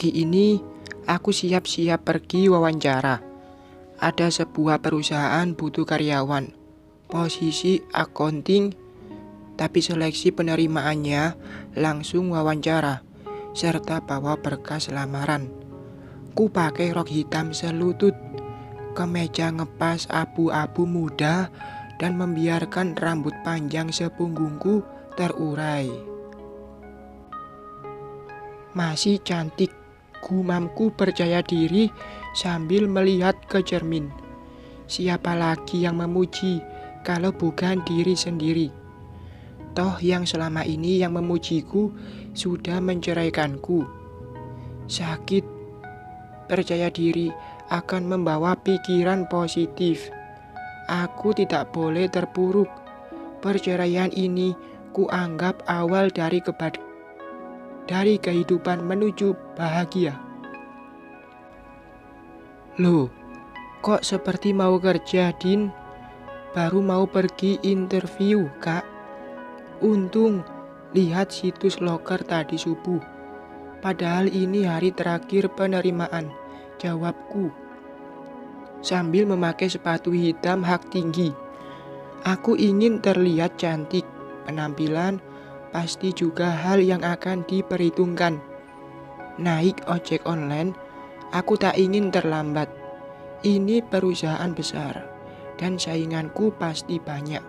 Pagi ini aku siap-siap pergi wawancara. Ada sebuah perusahaan butuh karyawan. Posisi accounting, tapi seleksi penerimaannya langsung wawancara serta bawa berkas lamaran. Ku pakai rok hitam selutut, kemeja ngepas abu-abu muda, dan membiarkan rambut panjang sepunggungku terurai. Masih cantik, gumamku percaya diri sambil melihat ke cermin. Siapa lagi yang memuji kalau bukan diri sendiri? Toh yang selama ini yang memujiku sudah menceraikanku. Sakit, percaya diri akan membawa pikiran positif. Aku tidak boleh terpuruk. Perceraian ini kuanggap awal dari kehidupan menuju bahagia. Loh, kok seperti mau kerja, Din? Baru mau pergi interview, Kak. Untung lihat situs loker tadi subuh. Padahal ini hari terakhir penerimaan, jawabku. Sambil memakai sepatu hitam hak tinggi. Aku ingin terlihat cantik. Penampilan pasti juga hal yang akan diperhitungkan. Naik ojek online, aku tak ingin terlambat. Ini perusahaan besar dan sainganku pasti banyak.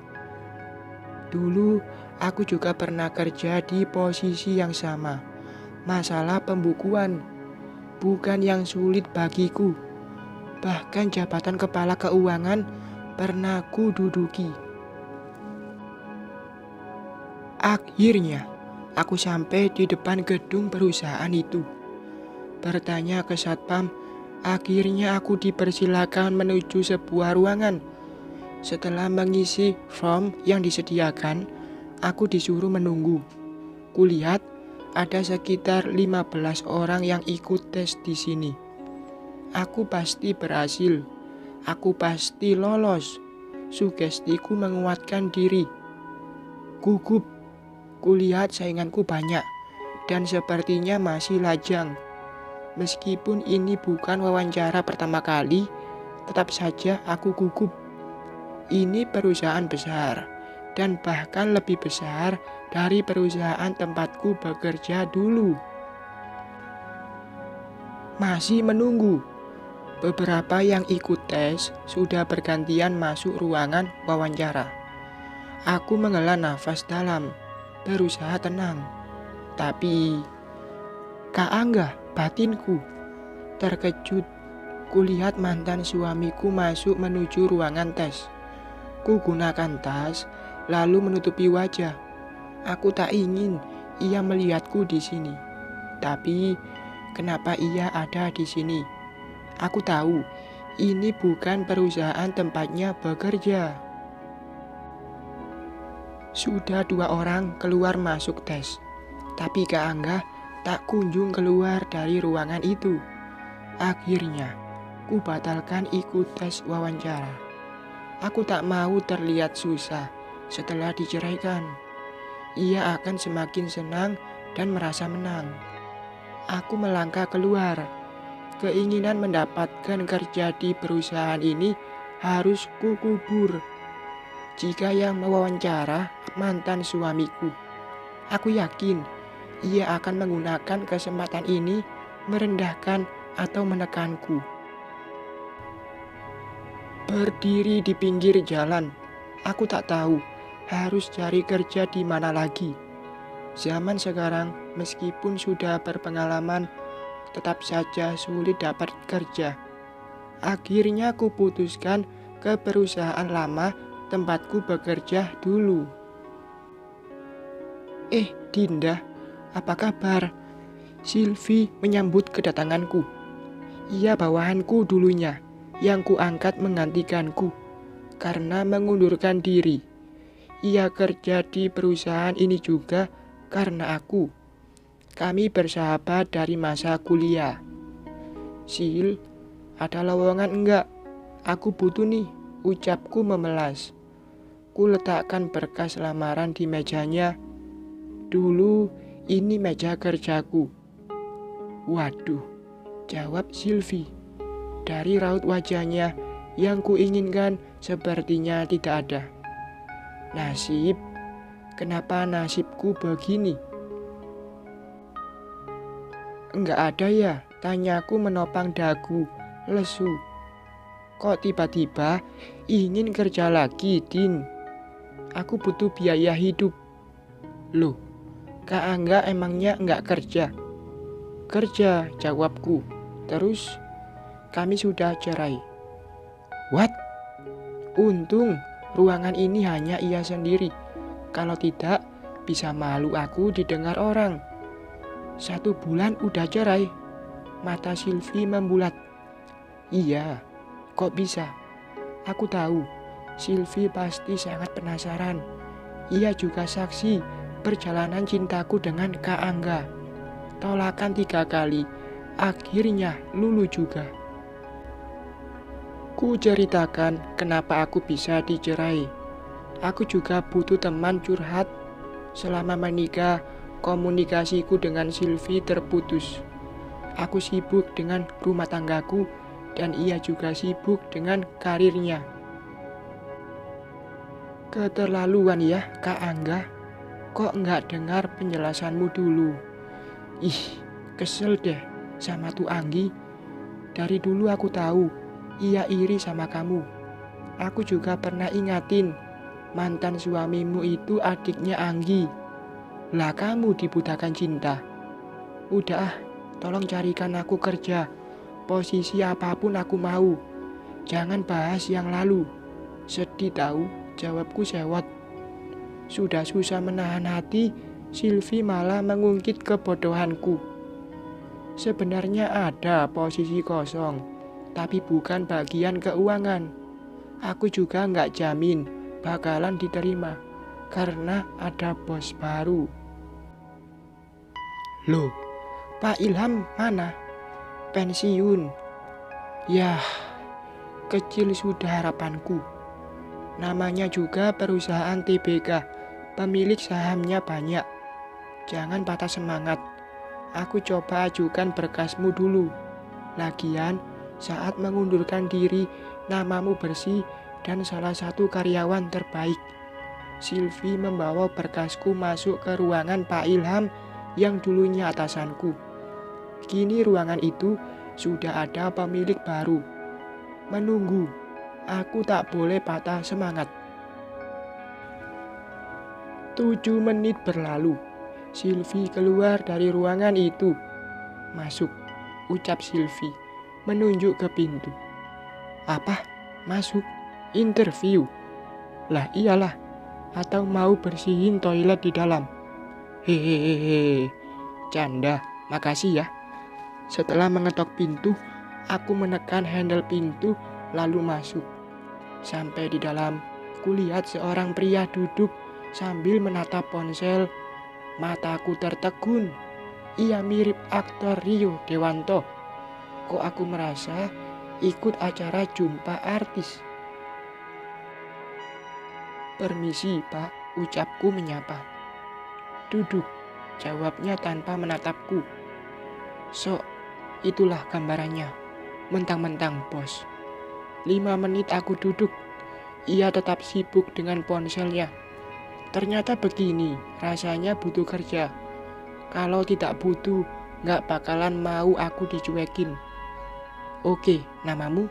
Dulu aku juga pernah kerja di posisi yang sama. Masalah pembukuan bukan yang sulit bagiku. Bahkan jabatan kepala keuangan pernah ku duduki. Akhirnya, aku sampai di depan gedung perusahaan itu. Bertanya ke satpam, akhirnya aku dipersilakan menuju sebuah ruangan. Setelah mengisi form yang disediakan, aku disuruh menunggu. Kulihat ada sekitar 15 orang yang ikut tes di sini. Aku pasti berhasil. Aku pasti lolos. Sugestiku menguatkan diri. Gugup. Kulihat sainganku banyak dan sepertinya masih lajang. Meskipun ini bukan wawancara pertama kali, tetap saja aku gugup. Ini perusahaan besar dan bahkan lebih besar dari perusahaan tempatku bekerja dulu. Masih menunggu. Beberapa yang ikut tes sudah bergantian masuk ruangan wawancara. Aku menghela nafas dalam, berusaha tenang. Tapi Kak Angga, batinku terkejut. Kulihat mantan suamiku masuk menuju ruangan tes. Ku gunakan tas, lalu menutupi wajah. Aku tak ingin ia melihatku di sini. Tapi kenapa ia ada di sini? Aku tahu ini bukan perusahaan tempatnya bekerja. Sudah 2 orang keluar masuk tes, tapi Kak Angga tak kunjung keluar dari ruangan itu. Akhirnya, ku batalkan ikut tes wawancara. Aku tak mau terlihat susah setelah diceraikan. Ia akan semakin senang dan merasa menang. Aku melangkah keluar. Keinginan mendapatkan kerja di perusahaan ini harus kukubur. Jika yang mewawancara mantan suamiku, aku yakin ia akan menggunakan kesempatan ini merendahkan atau menekanku. Berdiri di pinggir jalan, aku tak tahu harus cari kerja di mana lagi. Zaman sekarang meskipun sudah berpengalaman, tetap saja sulit dapat kerja. Akhirnya aku putuskan ke perusahaan lama tempatku bekerja dulu. Dinda, apa kabar? Silvi menyambut kedatanganku. Ia bawahanku dulunya, yang kuangkat menggantikanku karena mengundurkan diri. Ia kerja di perusahaan ini juga karena aku. Kami bersahabat dari masa kuliah. Sil, ada lowongan enggak? Aku butuh nih, ucapku memelas. Ku letakkan berkas lamaran di mejanya. Dulu ini meja kerjaku. Waduh, jawab Sylvie. Dari raut wajahnya yang kuinginkan sepertinya tidak ada. Nasib? Kenapa nasibku begini? Enggak ada ya, tanyaku menopang dagu, lesu. Kok tiba-tiba ingin kerja lagi, Din? Aku butuh biaya hidup. Loh, Kak Angga emangnya enggak kerja? Kerja, jawabku. Terus, kami sudah cerai. What? Untung ruangan ini hanya ia sendiri. Kalau tidak, bisa malu aku didengar orang. 1 bulan udah cerai. Mata Sylvie membulat. Iya, kok bisa? Aku tahu, Sylvie pasti sangat penasaran. Ia juga saksi perjalanan cintaku dengan Kak Angga. Tolakan 3 kali, akhirnya lulu juga. Ku ceritakan kenapa aku bisa dicerai. Aku juga butuh teman curhat. Selama menikah, komunikasiku dengan Sylvie terputus. Aku sibuk dengan rumah tanggaku dan ia juga sibuk dengan karirnya. Keterlaluan ya, Kak Angga. Kok nggak dengar penjelasanmu dulu? Ih, kesel deh sama tuh Anggi. Dari dulu aku tahu ia iri sama kamu. Aku juga pernah ingatin mantan suamimu itu adiknya Anggi. Lah kamu dibutakan cinta. Udah tolong carikan aku kerja. Posisi apapun aku mau. Jangan bahas yang lalu. Sedih tahu, jawabku sewot. Sudah susah menahan hati, Sylvie malah mengungkit kebodohanku. Sebenarnya ada posisi kosong, tapi bukan bagian keuangan. Aku juga nggak jamin bakalan diterima, karena ada bos baru. Loh, Pak Ilham mana? Pensiun. Yah, kecil sudah harapanku. Namanya juga perusahaan TBK, pemilik sahamnya banyak. Jangan patah semangat. Aku coba ajukan berkasmu dulu. Lagian, saat mengundurkan diri, namamu bersih dan salah satu karyawan terbaik. Sylvie membawa berkasku masuk ke ruangan Pak Ilham yang dulunya atasanku. Kini ruangan itu sudah ada pemilik baru. Menunggu, aku tak boleh patah semangat. 7 menit berlalu. Sylvie keluar dari ruangan itu. Masuk, ucap Sylvie, menunjuk ke pintu. Apa? Masuk? Interview? Lah iyalah, atau mau bersihin toilet di dalam? Hehehe, canda, makasih ya. Setelah mengetok pintu, aku menekan handle pintu lalu masuk. Sampai di dalam, kulihat seorang pria duduk sambil menatap ponsel. Mataku tertegun. Ia mirip aktor Rio Dewanto. Kok aku merasa ikut acara jumpa artis? Permisi, Pak, ucapku menyapa. Duduk, jawabnya tanpa menatapku. Sok, itulah gambarannya. Mentang-mentang bos. 5 menit aku duduk. Ia tetap sibuk dengan ponselnya. Ternyata begini, rasanya butuh kerja. Kalau tidak butuh, gak bakalan mau aku dicuekin. Oke, namamu?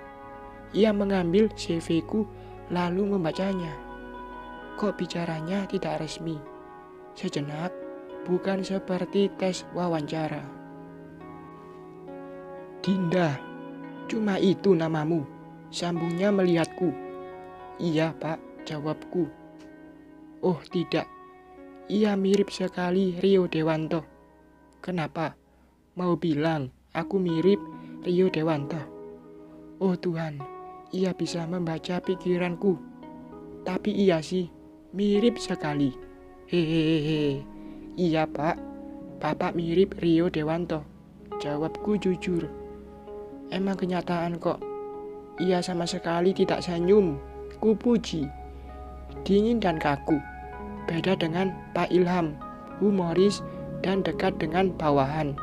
Ia mengambil CV-ku lalu membacanya. Kok bicaranya tidak resmi? Sejenak, bukan seperti tes wawancara. Dinda, cuma itu namamu? Sambungnya melihatku. Iya, Pak, jawabku. Oh tidak, ia mirip sekali Rio Dewanto. Kenapa? Mau bilang aku mirip Rio Dewanto? Oh Tuhan, ia bisa membaca pikiranku. Tapi iya sih, mirip sekali. Hehehe, iya Pak, Bapak mirip Rio Dewanto. Jawabku jujur. Emang kenyataan kok. Ia sama sekali tidak senyum. Kupuji. Dingin dan kaku. Beda dengan Pak Ilham, humoris dan dekat dengan bawahan.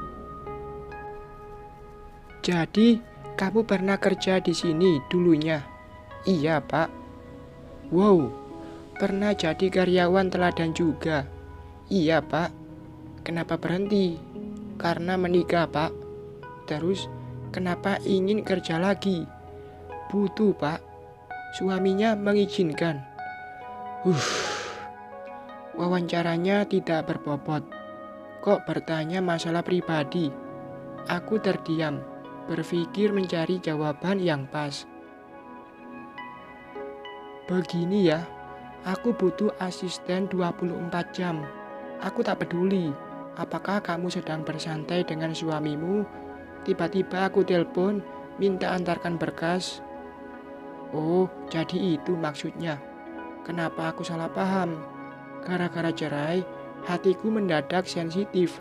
Jadi, kamu pernah kerja di sini dulunya? Iya, Pak. Wow, pernah jadi karyawan teladan juga? Iya, Pak. Kenapa berhenti? Karena menikah, Pak. Terus, kenapa ingin kerja lagi? Butuh, Pak. Suaminya mengizinkan. Wawancaranya tidak berbobot. Kok bertanya masalah pribadi? Aku terdiam, berpikir mencari jawaban yang pas. Begini ya, aku butuh asisten 24 jam. Aku tak peduli apakah kamu sedang bersantai dengan suamimu. Tiba-tiba aku telepon, minta antarkan berkas. Oh, jadi itu maksudnya. Kenapa aku salah paham? Gara-gara cerai, hatiku mendadak sensitif.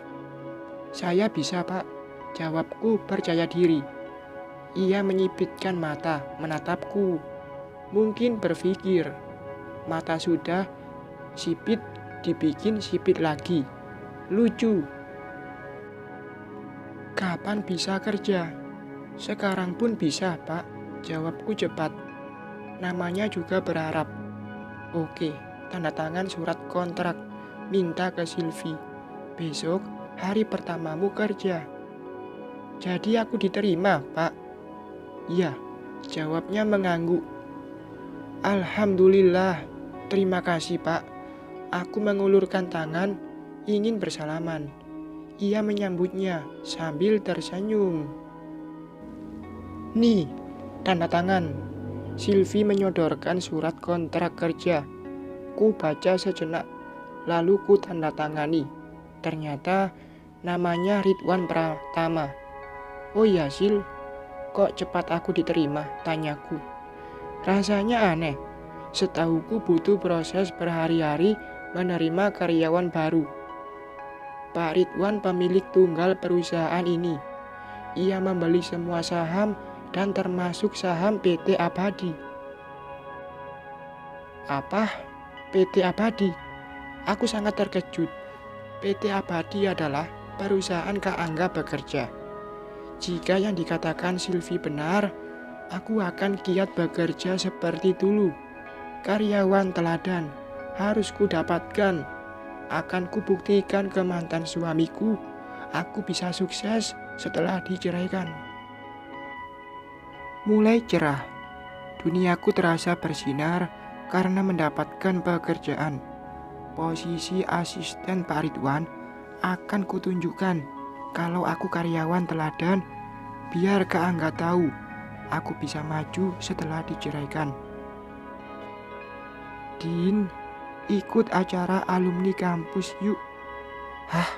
Saya bisa, Pak. Jawabku percaya diri. Ia menyipitkan mata, menatapku. Mungkin berpikir, mata sudah sipit, dibikin sipit lagi. Lucu. Kapan bisa kerja? Sekarang pun bisa, Pak. Jawabku cepat. Namanya juga berharap. Oke, tanda tangan surat kontrak. Minta ke Silvi. Besok hari pertamamu kerja. Jadi aku diterima, Pak. Iya, jawabnya mengangguk. Alhamdulillah, terima kasih, Pak. Aku mengulurkan tangan, ingin bersalaman. Ia menyambutnya sambil tersenyum. Nih, tanda tangan. Silvi menyodorkan surat kontrak kerja. Ku baca sejenak, lalu ku tanda tangani. Ternyata namanya Ridwan Pratama. Oh iya, Sil, kok cepat aku diterima? Tanyaku. Rasanya aneh. Setahuku butuh proses berhari-hari menerima karyawan baru. Pak Ridwan pemilik tunggal perusahaan ini. Ia membeli semua saham dan termasuk saham PT Abadi. Apa? PT Abadi? Aku sangat terkejut. PT Abadi adalah perusahaan Kak Angga bekerja. Jika yang dikatakan Silvi benar, aku akan giat bekerja seperti dulu. Karyawan teladan harus ku dapatkan. Akan kubuktikan ke mantan suamiku, aku bisa sukses setelah diceraikan. Mulai cerah, duniaku terasa bersinar karena mendapatkan pekerjaan. Posisi asisten Pak Ridwan akan kutunjukkan kalau aku karyawan teladan, biar Kak Angga tahu aku bisa maju setelah diceraikan. Din, ikut acara alumni kampus yuk. Hah,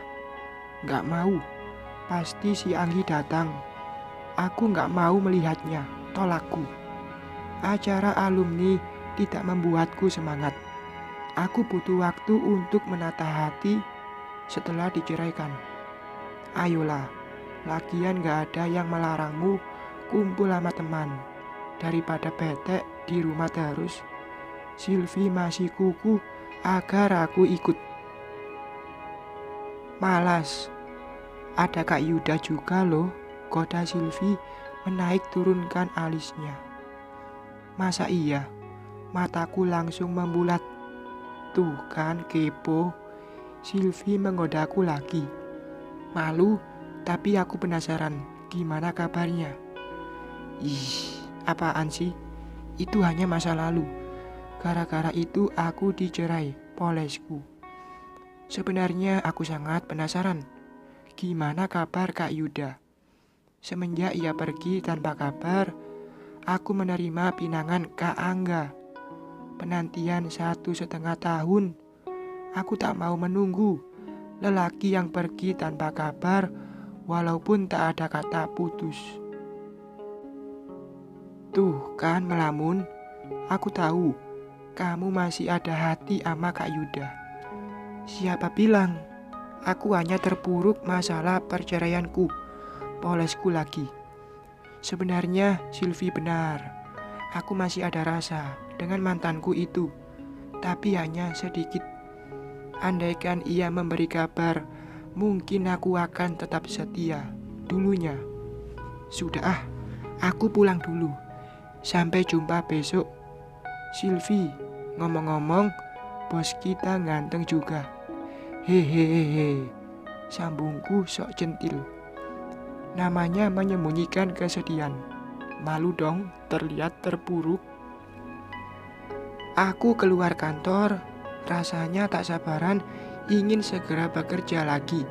gak mau. Pasti si Anggi datang. Aku gak mau melihatnya, tolakku. Acara alumni tidak membuatku semangat. Aku butuh waktu untuk menata hati setelah diceraikan. Ayolah, lagian gak ada yang melarangmu kumpul sama teman. Daripada betek di rumah terus. Silvi masih kuku agar aku ikut. Malas. Ada Kak Yuda juga loh, goda Silvi menaik turunkan alisnya. Masa iya? Mataku langsung membulat. Tuh kan kepo. Silvi menggodaku lagi. Malu, tapi aku penasaran gimana kabarnya. Ih, apaan sih? Itu hanya masa lalu. Gara-gara itu aku dicerai polesku. Sebenarnya aku sangat penasaran. Gimana kabar Kak Yuda? Semenjak ia pergi tanpa kabar, aku menerima pinangan Kak Angga. Penantian 1,5 tahun. Aku tak mau menunggu lelaki yang pergi tanpa kabar, walaupun tak ada kata putus. Tuh kan melamun, aku tahu kamu masih ada hati sama Kak Yuda. Siapa bilang? Aku hanya terpuruk masalah perceraianku, polesku lagi. Sebenarnya Silvi benar. Aku masih ada rasa dengan mantanku itu, tapi hanya sedikit. Andaikan ia memberi kabar, mungkin aku akan tetap setia dulunya. Sudah, aku pulang dulu. Sampai jumpa besok. Sylvie, ngomong-ngomong, bos kita ganteng juga. Hehehe, sambungku sok centil. Namanya menyembunyikan kesedihan. Malu dong terlihat terpuruk. Aku keluar kantor, rasanya tak sabaran ingin segera bekerja lagi.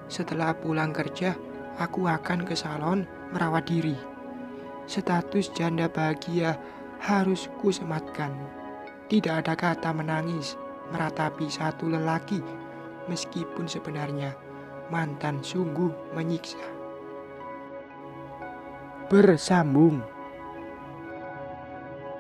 Setelah pulang kerja, aku akan ke salon merawat diri. Status janda bahagia harus kusematkan. Tidak ada kata menangis meratapi satu lelaki, meskipun sebenarnya mantan sungguh menyiksa. Bersambung.